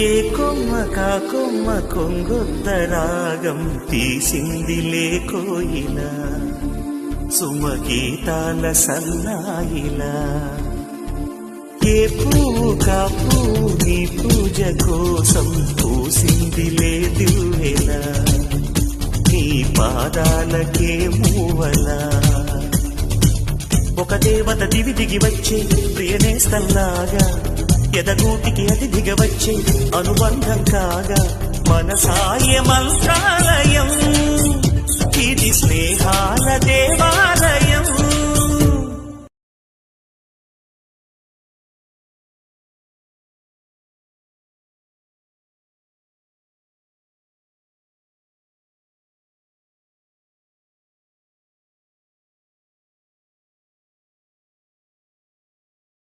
ఏ కొమ్మ కా కొమ్మ కొంగొత్త రాగం తీసిందిలే కోయిలా సుమగీతాల సన్నాయిలా ఏ పువ్వు కా పువ్వు నీ పూజ కోసం పూసిందిలే దివ్వెలా నీ పాదాలకే మూవలా ఒక దేవత దివి దిగి వచ్చే ప్రియనేస్తల్లాగా ఎదగూటికి అతిథిగా వచ్చే అనుబంధం కాగా మనసాయ మంత్రాలయం ఇది స్నేహాల దేవాలయం.